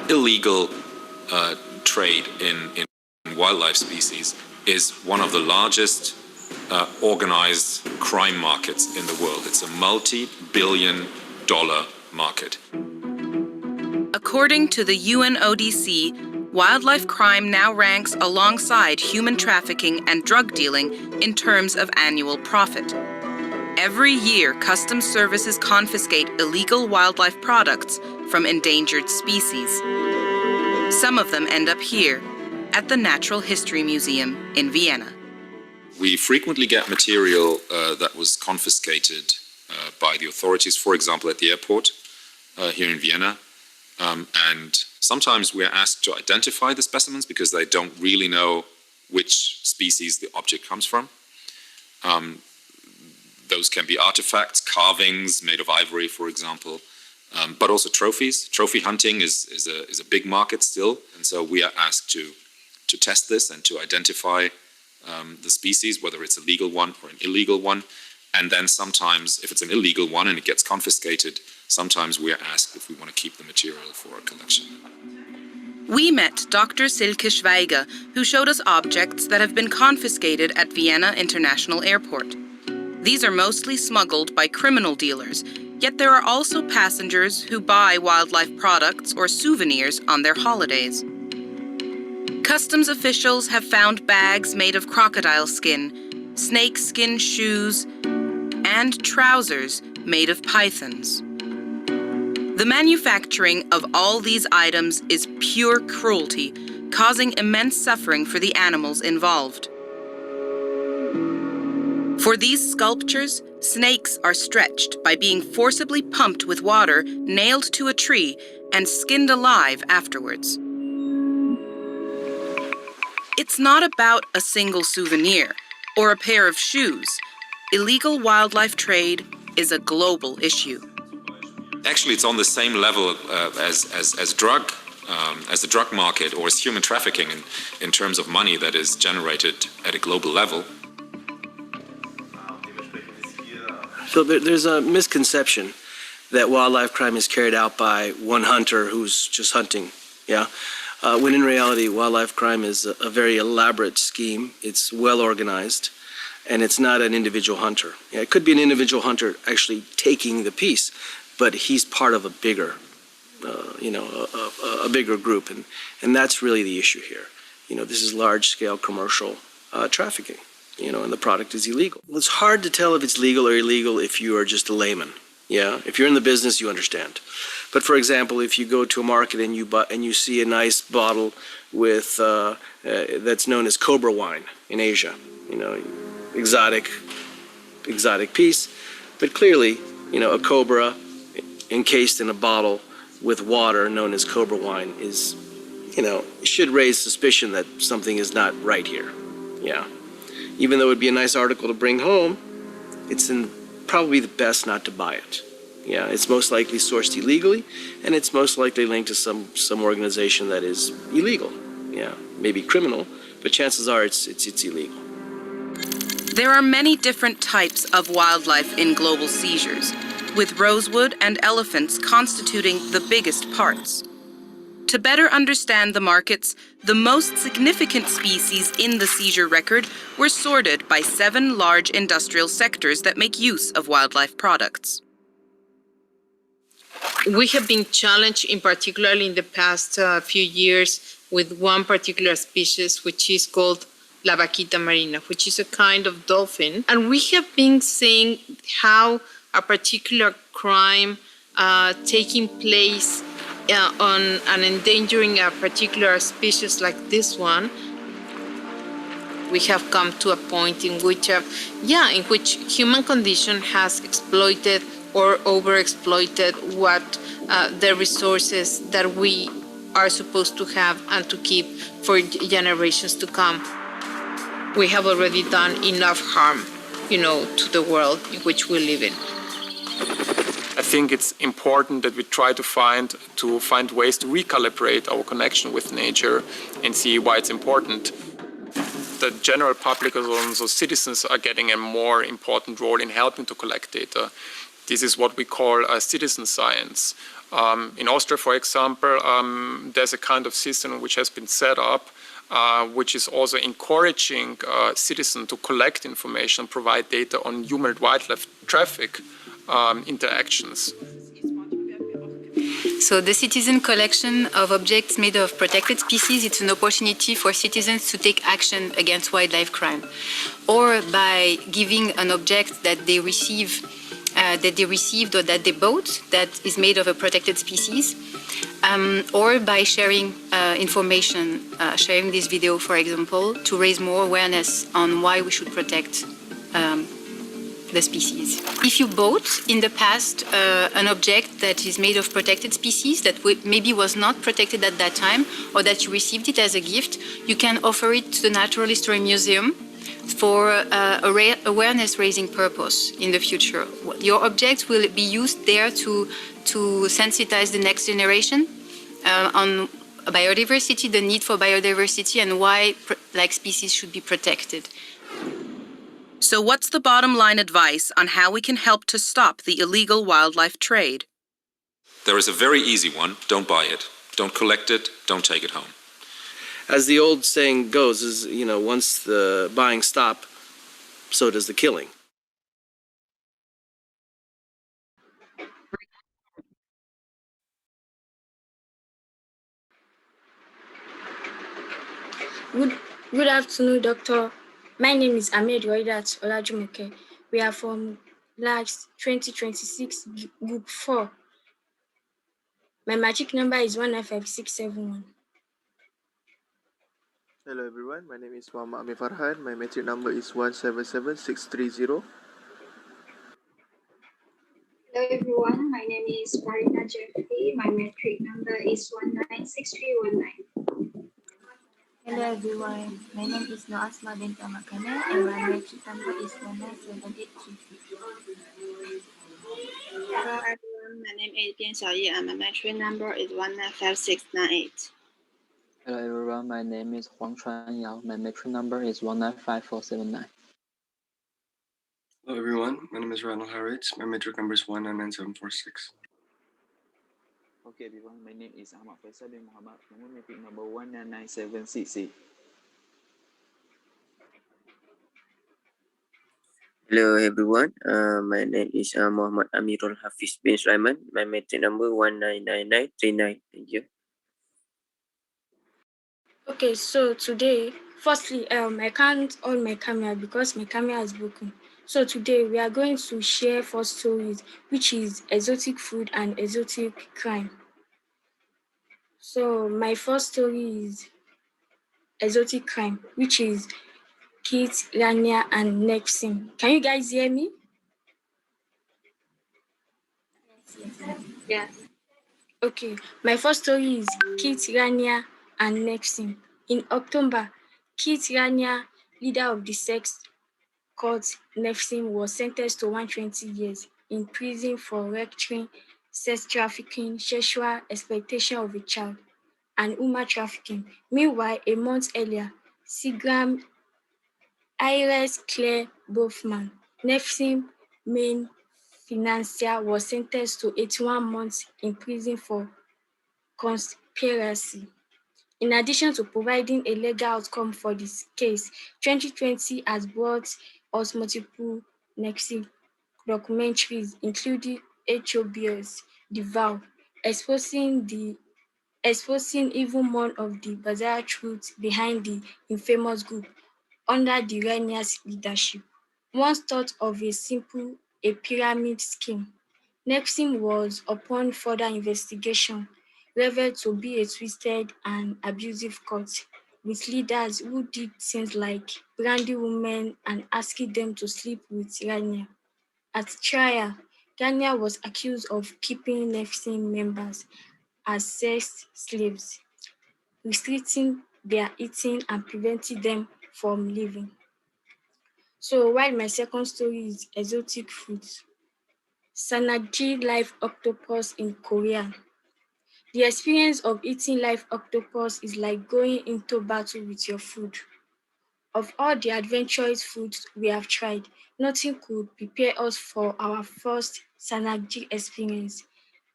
Illegal trade in wildlife species is one of the largest organized crime markets in the world. It's a multi-billion-dollar market. According to the UNODC, wildlife crime now ranks alongside human trafficking and drug dealing in terms of annual profit. Every year, customs services confiscate illegal wildlife products from endangered species. Some of them end up here, at the Natural History Museum in Vienna. We frequently get material that was confiscated by the authorities, for example, at the airport here in Vienna. And sometimes we're asked to identify the specimens because they don't really know which species the object comes from. Those can be artifacts, carvings made of ivory, for example, but also trophies. Trophy hunting is a big market still, and so we are asked to test this and to identify the species, whether it's a legal one or an illegal one. And then sometimes, if it's an illegal one and it gets confiscated, sometimes we are asked if we want to keep the material for our collection. We met Dr. Silke Schweiger, who showed us objects that have been confiscated at Vienna International Airport. These are mostly smuggled by criminal dealers, yet there are also passengers who buy wildlife products or souvenirs on their holidays. Customs officials have found bags made of crocodile skin, snake skin shoes, and trousers made of pythons. The manufacturing of all these items is pure cruelty, causing immense suffering for the animals involved. For these sculptures, snakes are stretched by being forcibly pumped with water, nailed to a tree, and skinned alive afterwards. It's not about a single souvenir or a pair of shoes. Illegal wildlife trade is a global issue. Actually, it's on the same level as the drug market or as human trafficking in terms of money that is generated at a global level. So there's a misconception that wildlife crime is carried out by one hunter who's just hunting, when in reality wildlife crime is a very elaborate scheme. It's well organized, and it's not an individual hunter. It could be an individual hunter actually taking the piece, but he's part of a bigger, a bigger group, and that's really the issue here. This is large-scale commercial trafficking. And the product is illegal. Well, it's hard to tell if it's legal or illegal if you are just a layman. If you're in the business, you understand. But for example, if you go to a market and you see a nice bottle with that's known as cobra wine in Asia, exotic piece, but clearly, a cobra encased in a bottle with water known as cobra wine is, should raise suspicion that something is not right here. Even though it would be a nice article to bring home, it's probably the best not to buy it. It's most likely sourced illegally, and it's most likely linked to some organization that is illegal. Maybe criminal, but chances are it's illegal. There are many different types of wildlife in global seizures, with rosewood and elephants constituting the biggest parts. To better understand the markets, the most significant species in the seizure record were sorted by 7 large industrial sectors that make use of wildlife products. We have been challenged, in particular in the past few years, with one particular species, which is called La Vaquita Marina, which is a kind of dolphin. And we have been seeing how a particular crime taking place on an endangering a particular species like this one, we have come to a point in which, human condition has exploited or overexploited what the resources that we are supposed to have and to keep for generations to come. We have already done enough harm, to the world in which we live in. I think it's important that we try to find ways to recalibrate our connection with nature and see why it's important. The general public, also citizens, are getting a more important role in helping to collect data. This is what we call citizen science. In Austria, for example, there's a kind of system which has been set up, which is also encouraging citizens to collect information, provide data on human and wildlife traffic interactions. So the citizen collection of objects made of protected species, it's an opportunity for citizens to take action against wildlife crime, or by giving an object that they received or that they bought that is made of a protected species, or by sharing information, sharing this video, for example, to raise more awareness on why we should protect the species. If you bought in the past an object that is made of protected species that maybe was not protected at that time, or that you received it as a gift, you can offer it to the Natural History Museum for awareness-raising purpose in the future. Your object will be used there to sensitize the next generation on biodiversity, the need for biodiversity, and why species should be protected. So what's the bottom line advice on how we can help to stop the illegal wildlife trade? There is a very easy one. Don't buy it. Don't collect it. Don't take it home. As the old saying goes, is, once the buying stop, so does the killing. Good afternoon, Doctor. My name is Ahmed Waidat Olajumoke. We are from LAX2026 Group 4. My matric number is 195671. Hello everyone, my name is Muhammad Amir Farhan. My metric number is 177630. Hello everyone, my name is Marina Jeffrey. My metric number is 196319. Hello everyone, my name is Noasma bint Amakane and my metric number is 197833. Hello everyone, my name is Bian Xiaoyi and my metric number is 195698. Hello everyone, my name is Huang Chuan Yao. My metric number is 195479. Hello everyone, my name is Ronald Harritz. My metric number is 199746. Okay everyone, my name is Ahmad Faisal bin Muhammad. My metric number 199768. Hello everyone, my name is Muhammad Amirul Hafiz bin Sulaiman. My metric number 199939. Thank you. Okay, so today, firstly, I can't on my camera because my camera is broken. So today we are going to share 4 stories, which is exotic food and exotic crime. So my first story is exotic crime, which is Kit, Rania, and Nexim. Can you guys hear me? Yes. Okay, my first story is Kit, Rania, and Nexim. In October, Kit Rania, leader of the sex cult Nexim, was sentenced to 120 years in prison for racketeering, sex trafficking, sexual exploitation of a child, and human trafficking. Meanwhile, a month earlier, Sigram Iris Claire Bofman, Nexim main financier, was sentenced to 81 months in prison for conspiracy. In addition to providing a legal outcome for this case, 2020 has brought us multiple Nexim documentaries, including HOBS, The Vow, exposing even more of the bizarre truth behind the infamous group under the Rania's leadership. Once thought of a pyramid scheme, Nexim was, upon further investigation, revealed to be a twisted and abusive cult with leaders who did things like branding women and asking them to sleep with Rania. At trial, Rania was accused of keeping Nexim members as sex slaves, restricting their eating and preventing them from living. So while my second story is exotic foods, Sanakji live octopus in Korea. The experience of eating live octopus is like going into battle with your food. Of all the adventurous foods we have tried, nothing could prepare us for our first Sanakji experience.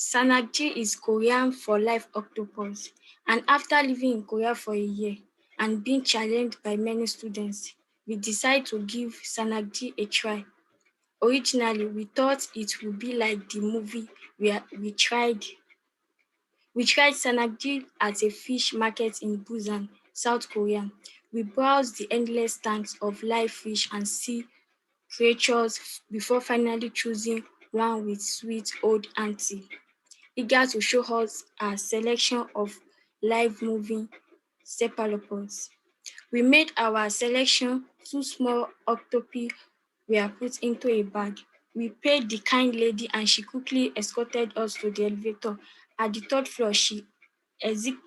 Sanakji is Korean for live octopus, and after living in Korea for a year and being challenged by many students, we decided to give Sanakji a try. Originally, we thought it would be like the movie we tried. We tried Sanakji at a fish market in Busan, South Korea. We browsed the endless tanks of live fish and sea creatures before finally choosing one with sweet old auntie, eager to show us our selection of live moving cephalopods. We made our selection. Two small octopi were put into a bag. We paid the kind lady and she quickly escorted us to the elevator. At the third floor, she exited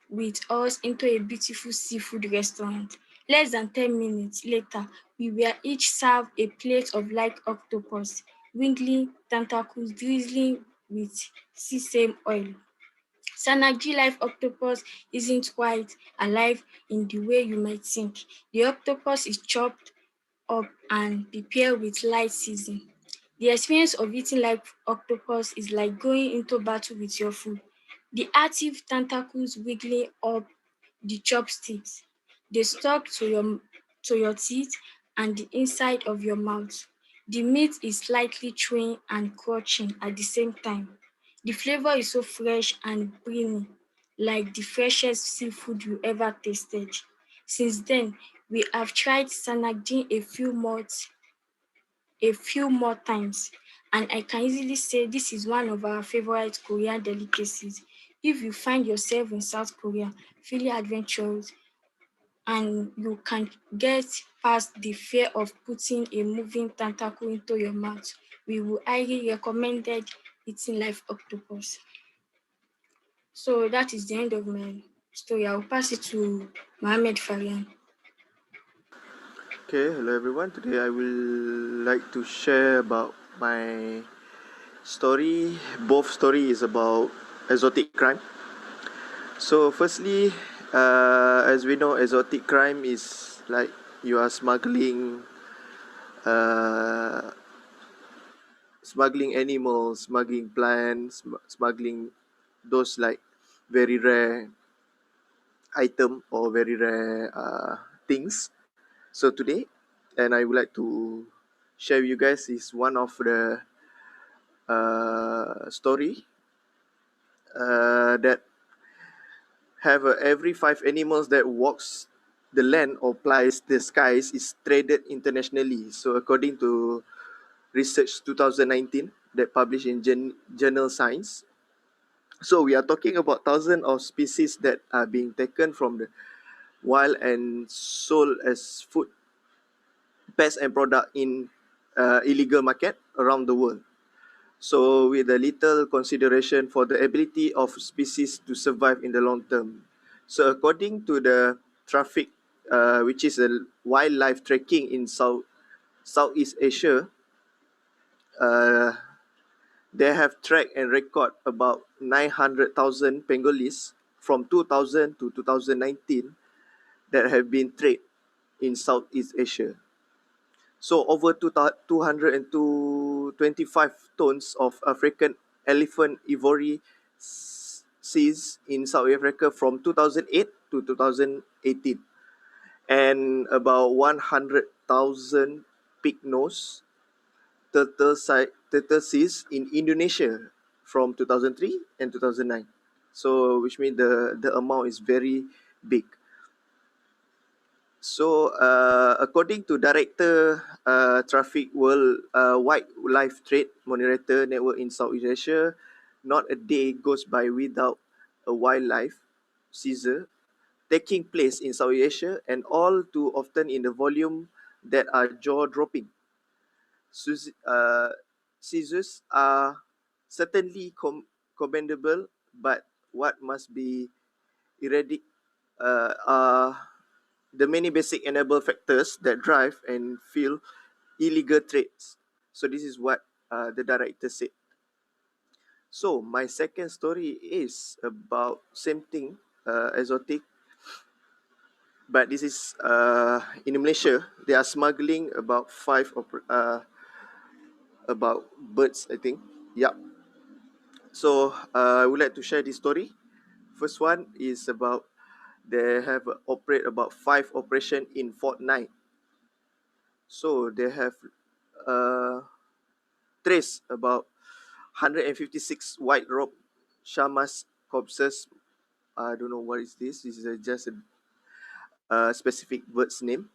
with us into a beautiful seafood restaurant. Less than 10 minutes later, we were each served a plate of live octopus, wiggling tentacles drizzling with sesame oil. Sanakji live octopus isn't quite alive in the way you might think. The octopus is chopped up and prepared with light seasoning. The experience of eating live octopus is like going into battle with your food. The active tentacles wiggling up the chopsticks. They stuck to your teeth and the inside of your mouth. The meat is slightly chewing and crunching at the same time. The flavor is so fresh and briny, like the freshest seafood you ever tasted. Since then, we have tried Sanakji a few more times, and I can easily say this is one of our favorite Korean delicacies. If you find yourself in South Korea feeling adventurous and you can get past the fear of putting a moving tentacle into your mouth, we will highly recommend eating live octopus. So that is the end of my story. I'll pass it to Mohammed Farian. Okay, hello everyone. Today I will like to share about my story. Both story is about exotic crime. So firstly, as we know, exotic crime is like you are uh, smuggling animals, smuggling plants, smuggling those like very rare item or very rare things. So today, and I would like to share with you guys is one of the story that have every five animals that walks the land or flies the skies is traded internationally. So according to research 2019 that published in journal Science, so we are talking about thousands of species that are being taken from the wild and sold as food, pets and product in illegal market around the world. So with a little consideration for the ability of species to survive in the long term. So according to the traffic, which is a wildlife tracking in Southeast Asia, uh, they have tracked and record about 900,000 pangolins from 2000 to 2019 that have been traded in Southeast Asia. So over 225 tons of African elephant ivory seized in South Africa from 2008 to 2018, and about 100,000 pig nose turtle seized in Indonesia from 2003 and 2009. So which means the amount is very big. So, according to Director Traffic World Wildlife Trade Monitor Network in Southeast Asia, not a day goes by without a wildlife seizure taking place in Southeast Asia, and all too often in the volume that are jaw-dropping. Seizures are certainly commendable, but what must be are the many basic enable factors that drive and fuel illegal trades. So this is what the director said. So my second story is about same thing, exotic, but this is in Malaysia. They are smuggling about about birds, I think. Yeah. So I would like to share this story. First one is about they have operate about 5 operation in fortnight. So they have uh, traced about 156 white robe shamas corpses. I don't know what is this. This is just a specific bird's name.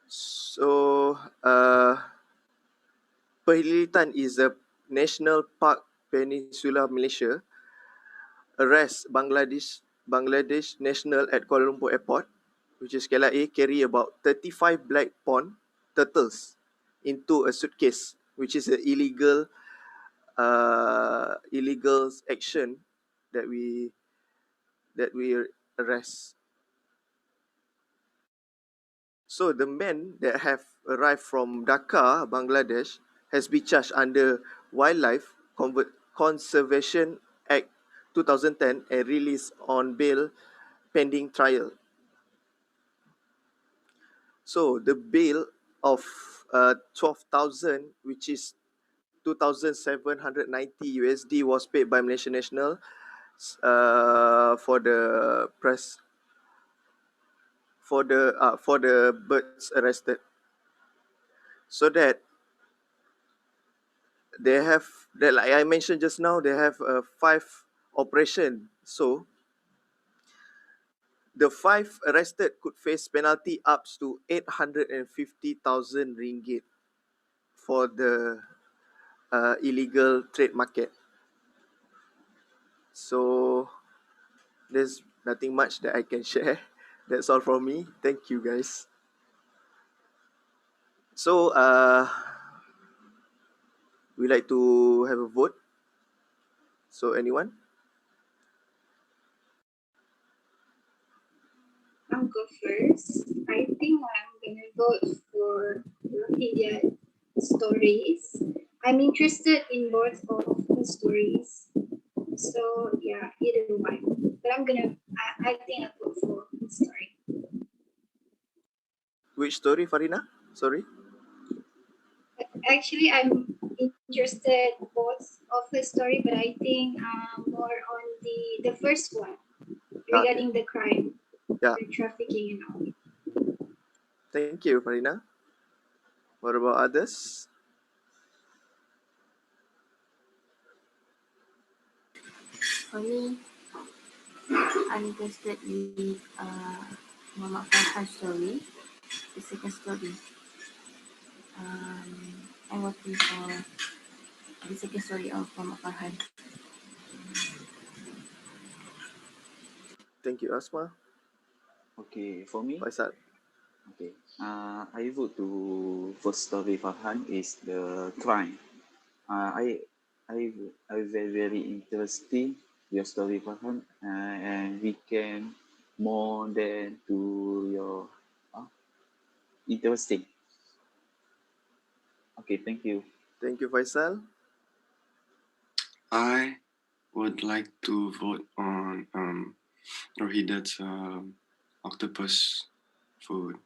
So Perhilitan is a national park peninsula Malaysia. Arrest Bangladesh national at Kuala Lumpur Airport, which is KLIA, carry about 35 black pond turtles into a suitcase, which is an illegal action that we arrest. So the men that have arrived from Dhaka, Bangladesh, has been charged under Wildlife Conservation Act 2010 and released on bail pending trial. So the bail of 12,000, which is 2,790 USD, was paid by Malaysian national for the press for the birds arrested, so that they have that, like I mentioned just now, they have 5 operation. So the 5 arrested could face penalty up to 850,000 ringgit for the illegal trade market. So there's nothing much that I can share. That's all from me. Thank you, guys. So we like to have a vote. So anyone? I'll go first. I think I'm gonna vote for Rohingya stories. I'm interested in both of the stories. So yeah, either one. But I think I'll go for the story. Which story, Farina? Sorry. Actually, I'm interested both of the story, but I think more on the first one regarding the crime, Yeah. the trafficking and all. Thank you, Farina. What about others? For me, I'm interested with Muhammad Farhan's story, the second story. I'm working for the second story of Muhammad Farhan. Thank you, Asma. Okay, for me, Faisal. okay. I vote to first story Farhan is the crime. I very interesting your story Farhan, and we can more than to your interesting. Okay, thank you. Thank you, Faisal. I would like to vote on Rohidat's octopus food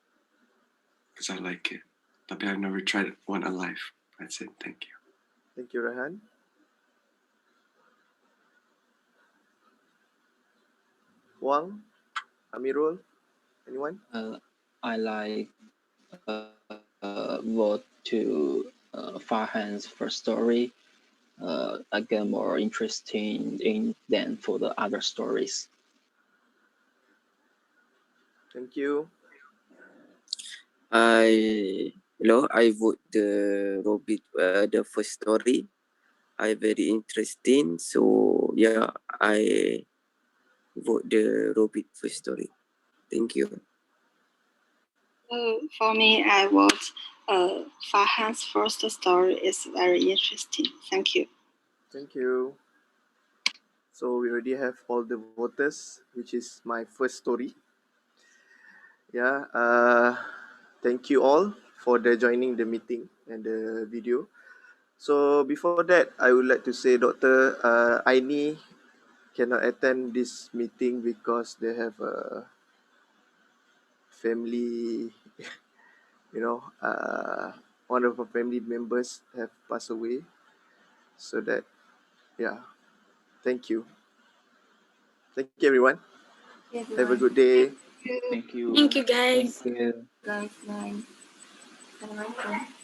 because I like it. Tapi I've never tried one alive. That's it. Thank you. Thank you, Rehan. Wang, Amirul, anyone? I like vote to Farhan's first story. I get more interesting in than for the other stories. Thank you. I vote the Robit, the first story. I very interesting. So yeah, I vote the Robit first story. Thank you. For me, I vote Farhan's first story is very interesting. Thank you. Thank you. So we already have all the voters, which is my first story. Yeah. Thank you all for the joining the meeting and the video. So before that, I would like to say Dr. Aini cannot attend this meeting because they have a family, one of our family members have passed away. So that, yeah, thank you. Thank you, everyone. Have a good day. Thank you. Thank you, guys. Thank you. Guys, bye. Assalamualaikum.